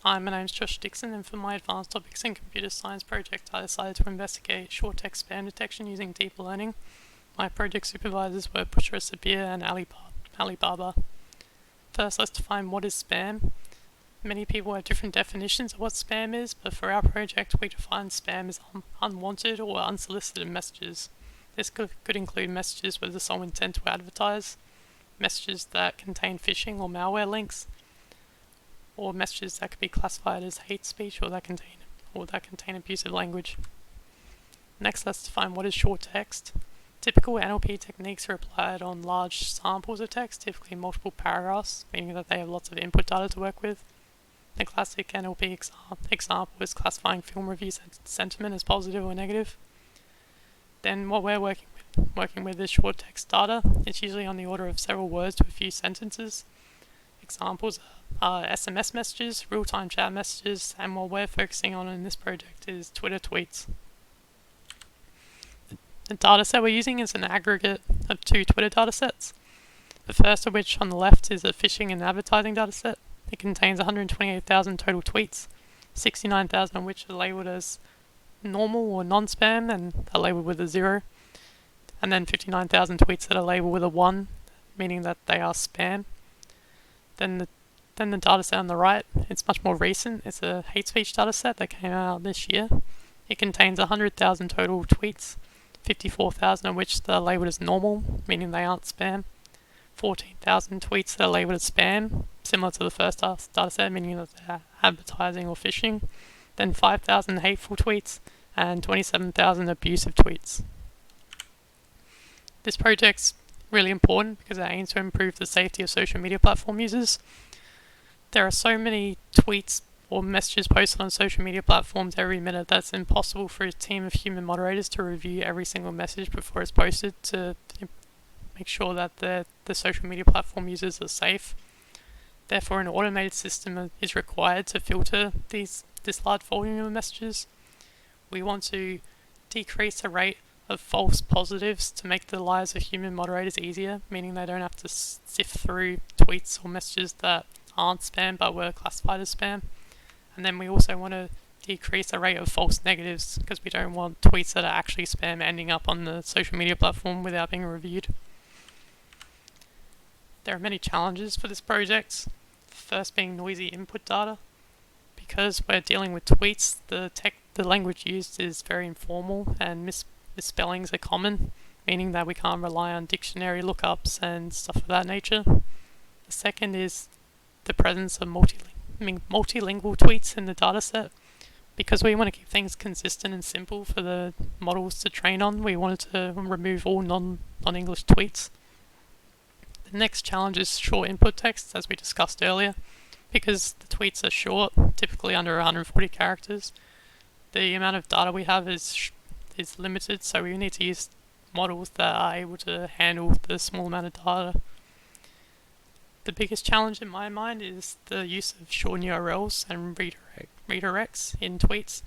Hi, my name is Dixon, and for my advanced topics in computer science project, I decided to investigate short text spam detection using deep learning. My project supervisors were Bushra Sabir and Ali Baba. First, let's define what is spam. Many people have different definitions of what spam is, but for our project, we define spam as unwanted or unsolicited messages. This could include messages with the sole intent to advertise, messages that contain phishing or malware links, or messages that could be classified as hate speech or that contain abusive language. Next, let's define what is short text. Typical NLP techniques are applied on large samples of text, typically multiple paragraphs, meaning that they have lots of input data to work with. The classic NLP example is classifying film review sentiment as positive or negative. Then what we're working with is short text data. It's usually on the order of several words to a few sentences. Examples are SMS messages, real-time chat messages, and what we're focusing on in this project is Twitter tweets. The dataset we're using is an aggregate of two Twitter datasets. The first of which on the left is a phishing and advertising dataset. It contains 128,000 total tweets, 69,000 of which are labeled as normal or non-spam and are labeled with a 0, and then 59,000 tweets that are labeled with a 1, meaning that they are spam. Then the dataset on the right, it's much more recent. It's a hate speech dataset that came out this year. It contains 100,000 total tweets, 54,000 of which are labeled as normal, meaning they aren't spam. 14,000 tweets that are labeled as spam, similar to the first dataset, meaning that they're advertising or phishing. Then 5,000 hateful tweets and 27,000 abusive tweets. This project's really important because it aims to improve the safety of social media platform users. There are so many tweets or messages posted on social media platforms every minute that it's impossible for a team of human moderators to review every single message before it's posted to make sure that the social media platform users are safe. Therefore, an automated system is required to filter this large volume of messages. We want to decrease the rate of false positives to make the lives of human moderators easier, meaning they don't have to sift through tweets or messages that aren't spam but were classified as spam. And then we also want to decrease the rate of false negatives because we don't want tweets that are actually spam ending up on the social media platform without being reviewed. There are many challenges for this project, first being noisy input data. Because we're dealing with tweets, the language used is very informal and misspellings are common, meaning that we can't rely on dictionary lookups and stuff of that nature. The second is the presence of multilingual tweets in the dataset. Because we want to keep things consistent and simple for the models to train on, we wanted to remove all non-English tweets. The next challenge is short input text, as we discussed earlier. Because the tweets are short, typically under 140 characters, the amount of data we have is limited, so we need to use models that are able to handle the small amount of data. The biggest challenge in my mind is the use of shortened URLs and redirects in tweets.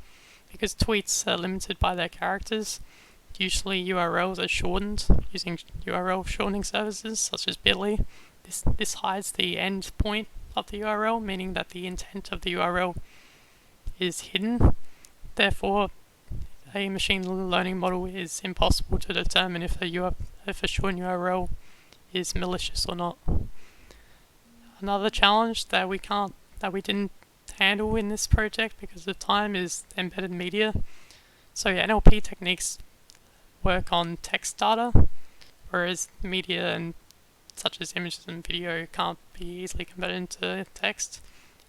Because tweets are limited by their characters, usually URLs are shortened using URL shortening services such as bit.ly. This hides the end point of the URL, meaning that the intent of the URL is hidden. Therefore, a machine learning model is impossible to determine if a shortened URL is malicious or not. Another challenge that we didn't handle in this project because of time is embedded media. So NLP techniques work on text data, whereas media such as images and video can't be easily converted into text.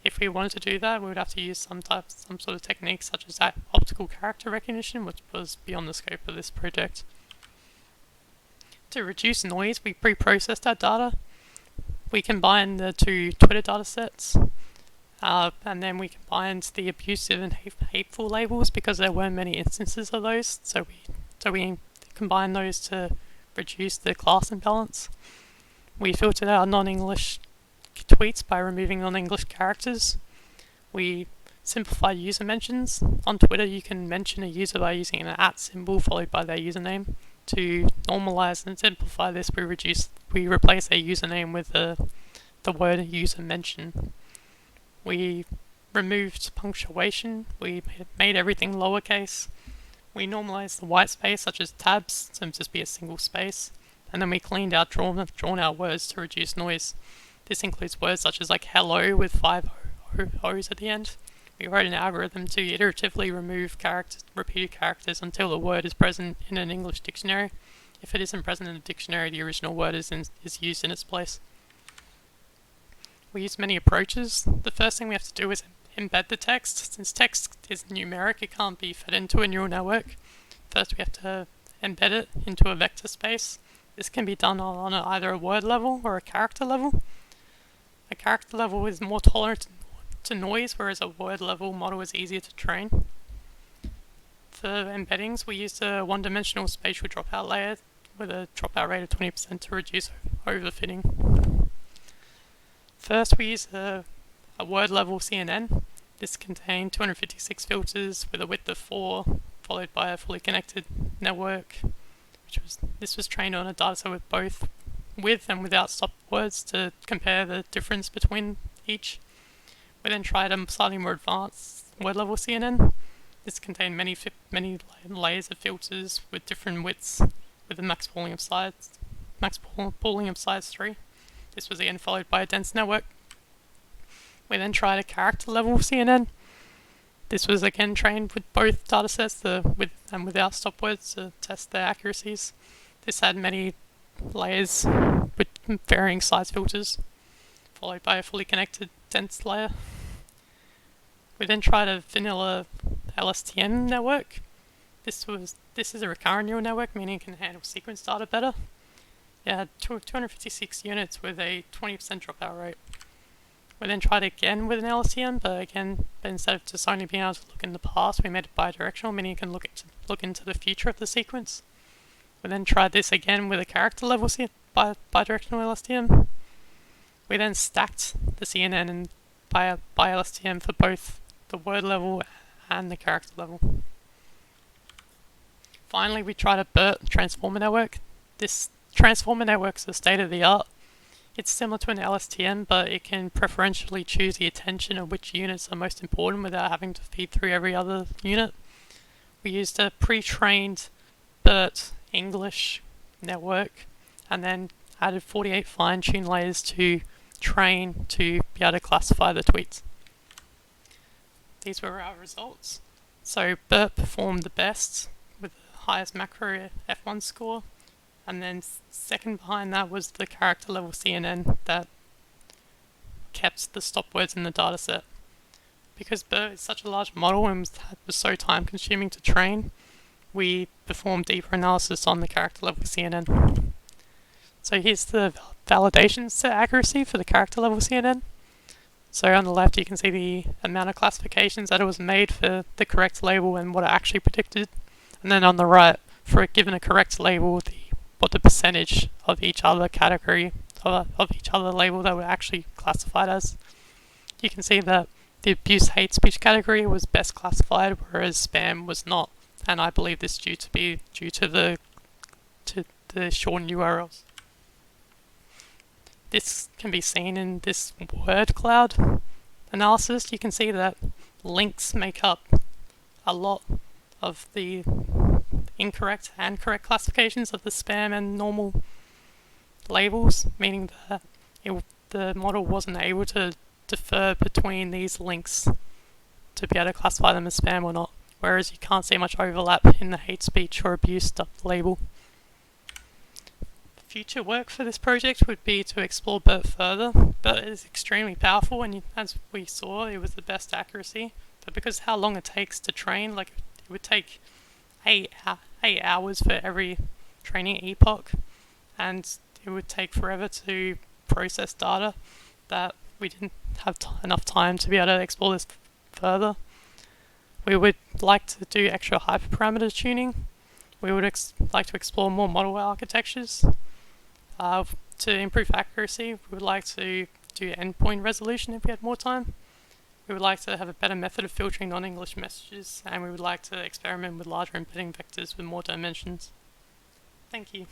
If we wanted to do that, we would have to use some sort of technique such as optical character recognition, which was beyond the scope of this project. To reduce noise, we pre-processed our data. We combined the two Twitter datasets, and then we combined the abusive and hateful labels because there weren't many instances of those. So we combined those to reduce the class imbalance. We filtered out non-English tweets by removing non-English characters. We simplified user mentions. On Twitter, you can mention a user by using an @ symbol followed by their username. To normalize and simplify this, we replace a username with the word user mention. We removed punctuation. We made everything lowercase. We normalized the white space, such as tabs, to just be a single space. And then we cleaned out drawn out words to reduce noise. This includes words such as like hello with 5 O's at the end. We wrote an algorithm to iteratively remove repeated characters until the word is present in an English dictionary. If it isn't present in the dictionary, the original word is used in its place. We use many approaches. The first thing we have to do is embed the text. Since text is numeric, it can't be fed into a neural network. First we have to embed it into a vector space. This can be done on either a word level or a character level. A character level is more tolerant to noise, whereas a word level model is easier to train. For embeddings, we used a one-dimensional spatial dropout layer with a dropout rate of 20% to reduce overfitting. First, we use a word level CNN. This contained 256 filters with a width of 4, followed by a fully connected network. This was trained on a dataset with both with and without stop words to compare the difference between each. We then tried a slightly more advanced word level CNN. This contained many layers of filters with different widths, with a max pooling of size 3. This was again followed by a dense network. We then tried a character level CNN. This was again trained with both datasets, the with and without stop words, to test their accuracies. This had many layers with varying size filters, followed by a fully connected dense layer. We then tried a vanilla LSTM network. This is a recurrent neural network, meaning it can handle sequence data better. It had 256 units with a 20% dropout rate. We then tried again with an LSTM, but instead of just only being able to look in the past, we made it bidirectional, meaning you can look into the future of the sequence. We then tried this again with a character level bidirectional LSTM. We then stacked the CNN and by LSTM for both the word level and the character level. Finally, we tried a BERT transformer network. This transformer network is the state of the art. It's similar to an LSTM, but it can preferentially choose the attention of which units are most important without having to feed through every other unit. We used a pre-trained BERT English network and then added 48 fine-tuned layers to train to be able to classify the tweets. These were our results. So BERT performed the best with the highest macro F1 score, and then second behind that was the character level CNN that kept the stop words in the dataset. Because BERT is such a large model and was so time consuming to train, we performed deeper analysis on the character level CNN. So here's the validations to accuracy for the character level CNN. So on the left you can see the amount of classifications that it was made for the correct label and what it actually predicted. And then on the right, for it given a correct label, what the percentage of each other category, of each other label that were actually classified as. You can see that the abuse hate speech category was best classified, whereas spam was not. And I believe this due to the shortened URLs. This can be seen in this word cloud analysis. You can see that links make up a lot of the incorrect and correct classifications of the spam and normal labels, meaning that the model wasn't able to differ between these links to be able to classify them as spam or not, whereas you can't see much overlap in the hate speech or abuse label. Future work for this project would be to explore BERT further. BERT is extremely powerful, and as we saw, it was the best accuracy. But because how long it takes to train, like it would take 8 hours for every training epoch, and it would take forever to process data, that we didn't have enough time to be able to explore this further. We would like to do extra hyperparameter tuning. We would like to explore more model architectures. To improve accuracy, we would like to do endpoint resolution if we had more time. We would like to have a better method of filtering non-English messages, and we would like to experiment with larger embedding vectors with more dimensions. Thank you.